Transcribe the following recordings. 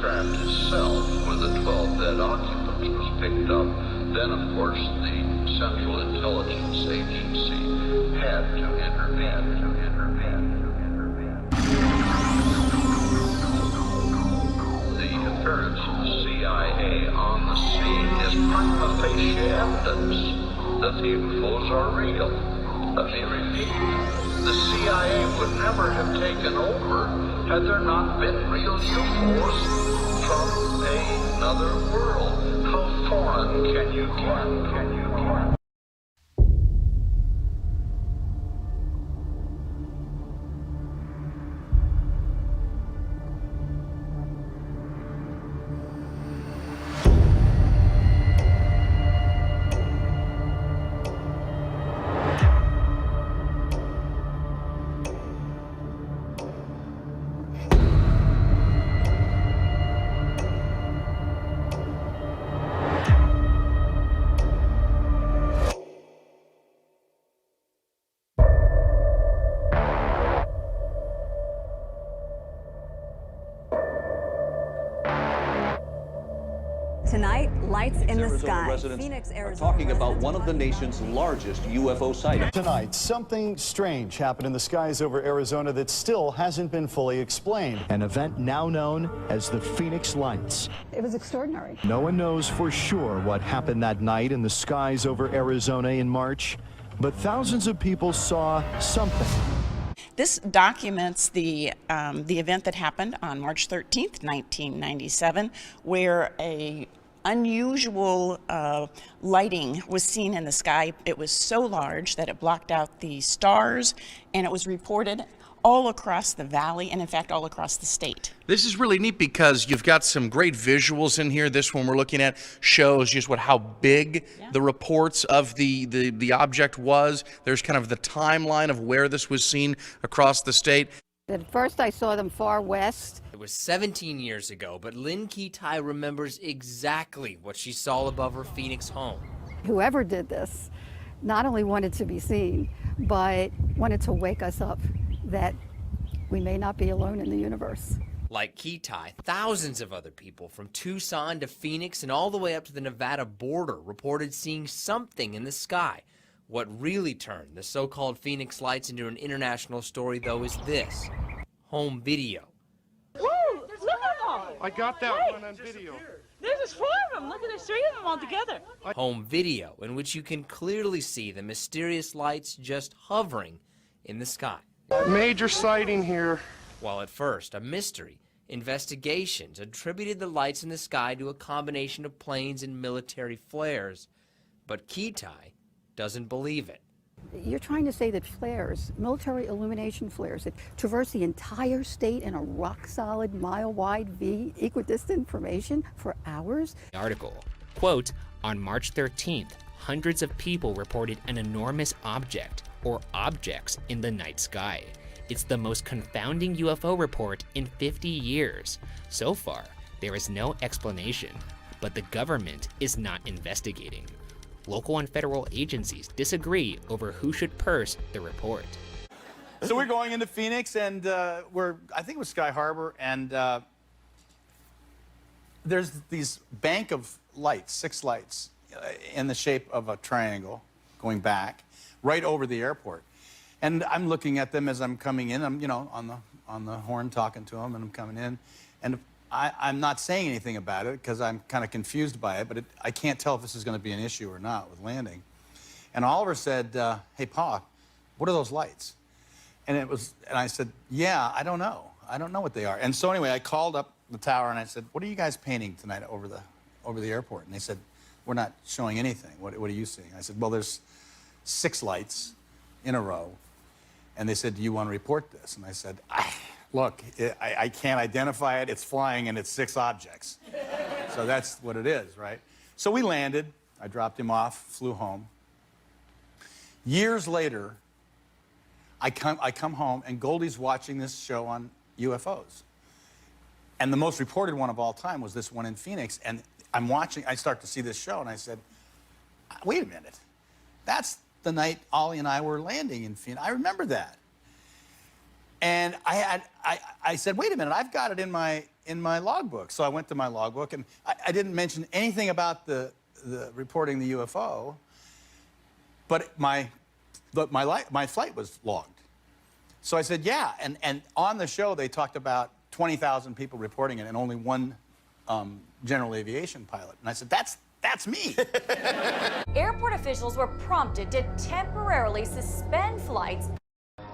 spacecraft itself with the 12 dead occupants was picked up, then of course the Central Intelligence Agency had to intervene. The appearance of the CIA on the scene is prima facie evidence that the UFOs are real. Let me repeat, the CIA would never have taken over had there not been real UFOs from another world. How foreign can you get? Tonight, lights in the Arizona sky. Residents Phoenix, are Arizona talking about residents one of the nation's largest UFO sightings. Tonight, something strange happened in the skies over Arizona that still hasn't been fully explained. An event now known as the Phoenix Lights. It was extraordinary. No one knows for sure what happened that night in the skies over Arizona in March, but thousands of people saw something. This documents the event that happened on March 13th, 1997, where a unusual lighting was seen in the sky. It was so large that it blocked out the stars, and it was reported all across the valley and, in fact, all across the state. This is really neat because you've got some great visuals in here. This one we're looking at shows just how big the reports of the object was. There's kind of the timeline of where this was seen across the state. At first I saw them far west. It was 17 years ago, but Lynn Ketai remembers exactly what she saw above her Phoenix home. Whoever did this not only wanted to be seen, but wanted to wake us up that we may not be alone in the universe. Like Ketai, thousands of other people from Tucson to Phoenix and all the way up to the Nevada border reported seeing something in the sky. What really turned the so-called Phoenix Lights into an international story, though, is this home video. Woo! Look at them! I got that one on video. There's just 4 of them. Look at, there's 3 of them all together. Home video, in which you can clearly see the mysterious lights just hovering in the sky. Major sighting here. While at first a mystery, investigations attributed the lights in the sky to a combination of planes and military flares. But Ketai doesn't believe it. You're trying to say that flares, military illumination flares that traverse the entire state in a rock-solid, mile-wide V equidistant formation for hours? The article, quote, on March 13th, hundreds of people reported an enormous object or objects in the night sky. It's the most confounding UFO report in 50 years. So far, there is no explanation, but the government is not investigating. Local and federal agencies disagree over who should purse the report. So we're going into Phoenix, and I think it was Sky Harbor, and there's these bank of lights, 6 lights, in the shape of a triangle going back, right over the airport. And I'm looking at them as I'm coming in. I'm, on the horn talking to them, and I'm coming in, and I'm not saying anything about it because I'm kind of confused by it, but I can't tell if this is going to be an issue or not with landing. And Oliver said, hey, Pa, what are those lights? And I said, yeah, I don't know. I don't know what they are. And so anyway, I called up the tower and I said, what are you guys painting tonight over the airport? And they said, we're not showing anything. What are you seeing? I said, well, there's 6 lights in a row. And they said, do you want to report this? And I said, look, I can't identify it. It's flying, and it's 6 objects. So that's what it is, right? So we landed. I dropped him off, flew home. Years later, I come home, and Goldie's watching this show on UFOs. And the most reported one of all time was this one in Phoenix. And I'm watching. I start to see this show, and I said, wait a minute. That's the night Ollie and I were landing in Phoenix. I remember that. And I said, wait a minute, I've got it in my logbook. So I went to my logbook, and I didn't mention anything about the reporting the UFO, but my flight was logged. So I said, yeah, and on the show they talked about 20,000 people reporting it and only one general aviation pilot. And I said, that's me. Airport officials were prompted to temporarily suspend flights.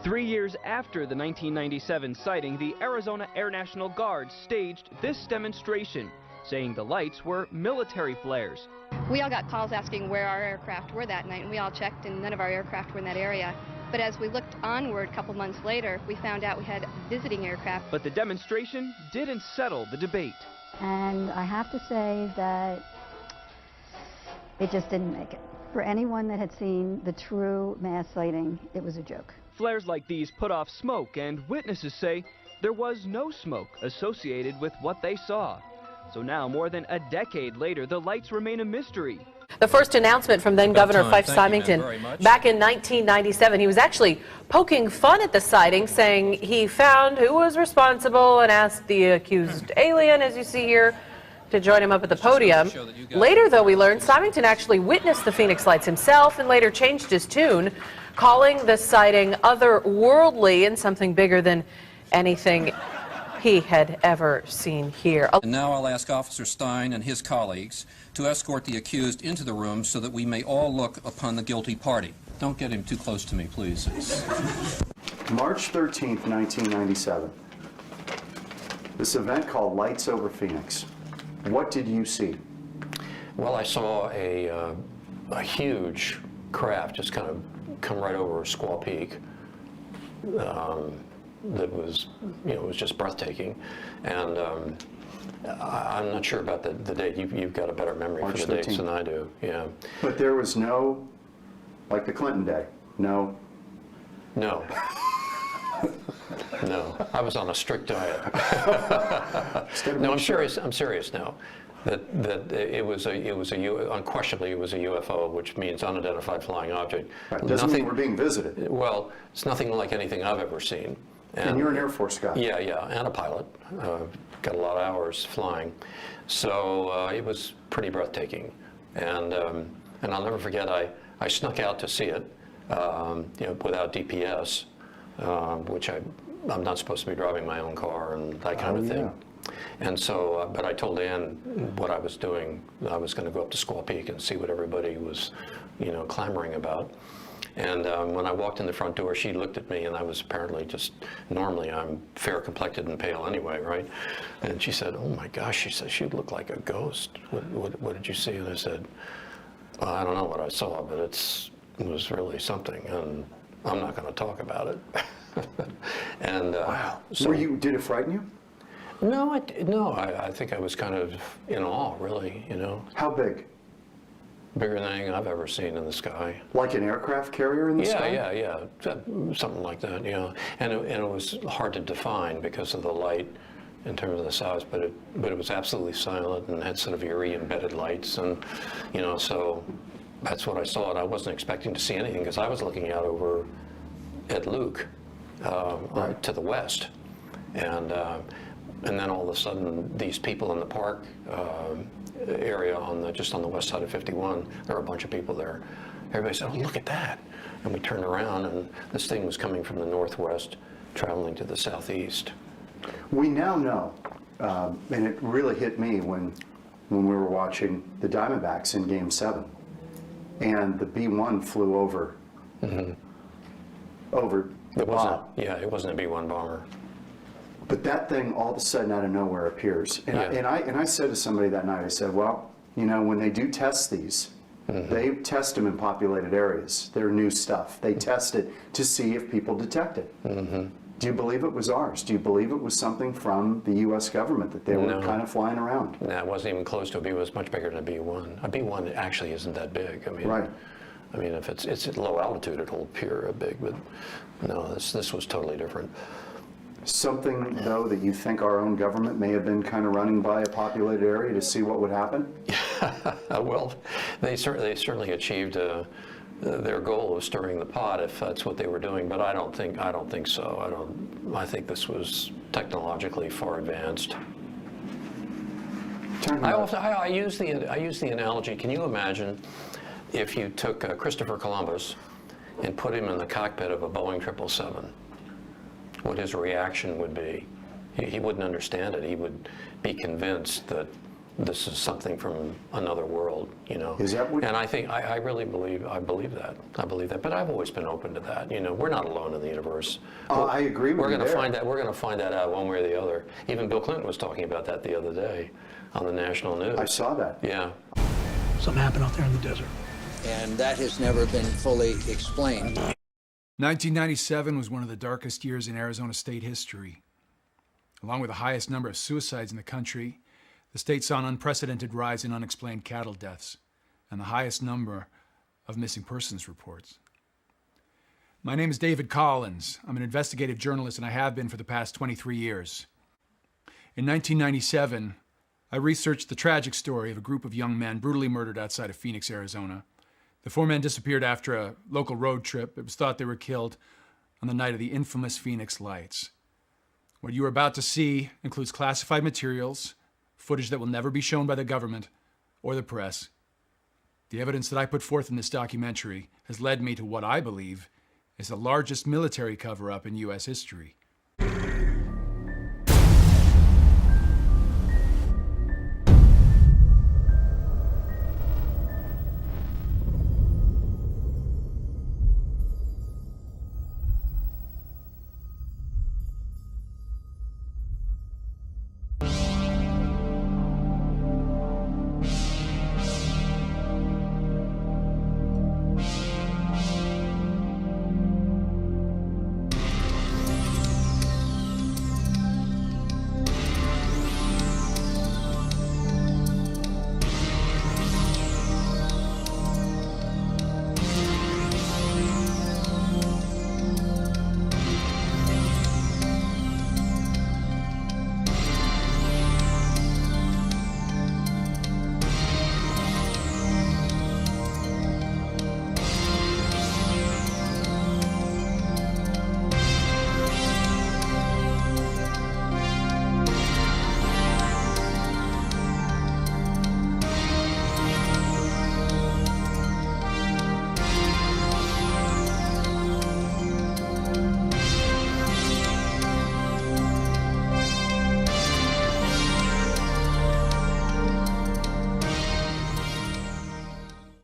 3 years after the 1997 sighting, the Arizona Air National Guard staged this demonstration, saying the lights were military flares. We all got calls asking where our aircraft were that night, and we all checked, and none of our aircraft were in that area. But as we looked onward a couple months later, we found out we had visiting aircraft. But the demonstration didn't settle the debate. And I have to say that it just didn't make it. For anyone that had seen the true mass sighting, it was a joke. Flares like these put off smoke, and witnesses say there was no smoke associated with what they saw. So now, more than a decade later, the lights remain a mystery. The first announcement from then-Governor Fife Symington back in 1997, he was actually poking fun at the sighting, saying he found who was responsible and asked the accused alien, as you see here, to join him up at the podium. Later, though, we learned Symington actually witnessed the Phoenix Lights himself and later changed his tune, calling the sighting otherworldly and something bigger than anything he had ever seen here. And now I'll ask Officer Stein and his colleagues to escort the accused into the room so that we may all look upon the guilty party. Don't get him too close to me, please. March 13th, 1997. This event called Lights Over Phoenix. What did you see? Well, I saw a huge craft just kind of come right over Squaw Peak. That was, it was just breathtaking. And I'm not sure about the date. You've got a better memory March for the 13th. dates than I do. Yeah. But there was no, like the Clinton day, no. No. No, I was on a strict diet. No, I'm serious. I'm serious now. That unquestionably it was a UFO, which means unidentified flying object. Right. Doesn't mean we're being visited. Well, it's nothing like anything I've ever seen. And you're an Air Force guy. Yeah, yeah, and a pilot. Got a lot of hours flying, so it was pretty breathtaking. And I'll never forget. I snuck out to see it, without DPS, which I'm not supposed to be driving my own car and that kind of thing. And so, but I told Ann what I was doing. I was going to go up to Squaw Peak and see what everybody was, clamoring about. And when I walked in the front door, she looked at me, and I was apparently just, normally I'm fair-complected and pale anyway, right? And she said, "Oh my gosh," she said, "you look like a ghost. What did you see?" And I said, "Well, I don't know what I saw, but it was really something, and I'm not going to talk about it." And wow. So, did it frighten you? No, I think I was kind of in awe, really, How big? Bigger than anything I've ever seen in the sky. Like an aircraft carrier in the sky? Yeah. Something like that, yeah. And it was hard to define because of the light in terms of the size, but it was absolutely silent and had sort of eerie embedded lights, and so that's what I saw. And I wasn't expecting to see anything because I was looking out over at Luke to the west, and then all of a sudden these people in the park area just on the west side of 51, there were a bunch of people there. Everybody said, "Oh, look at that." And we turned around, and this thing was coming from the northwest, traveling to the southeast. We now know, and it really hit me when we were watching the Diamondbacks in Game 7, and the B-1 flew over. Over. It wasn't. Yeah, it wasn't a B-1 bomber. But that thing all of a sudden out of nowhere appears. And, I said to somebody that night, I said, well, when they do test these, they test them in populated areas. They're new stuff. They test it to see if people detect it. Do you believe it was ours? Do you believe it was something from the U.S. government that they were kind of flying around? No, it wasn't even close to a B. It was much bigger than a B-1. A B-1 actually isn't that big. I mean, right. I mean, if it's at low altitude, it'll appear big, but no, this was totally different. Something, though, that you think our own government may have been kind of running by a populated area to see what would happen? Well, they certainly achieved their goal of stirring the pot, if that's what they were doing. But I don't think so. I think this was technologically far advanced. I use the analogy. Can you imagine if you took Christopher Columbus and put him in the cockpit of a Boeing 777? What his reaction would be? He wouldn't understand it. He would be convinced that this is something from another world, you know. Is that what? And I think I really believe that. I believe that. But I've always been open to that. You know, we're not alone in the universe. I agree with you. We're going to find that. We're going to find that out one way or the other. Even Bill Clinton was talking about that the other day on the national news. I saw that. Yeah. Something happened out there in the desert. And that has never been fully explained. 1997 was one of the darkest years in Arizona state history. Along with the highest number of suicides in the country, the state saw an unprecedented rise in unexplained cattle deaths and the highest number of missing persons reports. My name is David Collins. I'm an investigative journalist, and I have been for the past 23 years. In 1997, I researched the tragic story of a group of young men brutally murdered outside of Phoenix, Arizona. The 4 men disappeared after a local road trip. It was thought they were killed on the night of the infamous Phoenix lights. What you are about to see includes classified materials, footage that will never be shown by the government or the press. The evidence that I put forth in this documentary has led me to what I believe is the largest military cover-up in U.S. history.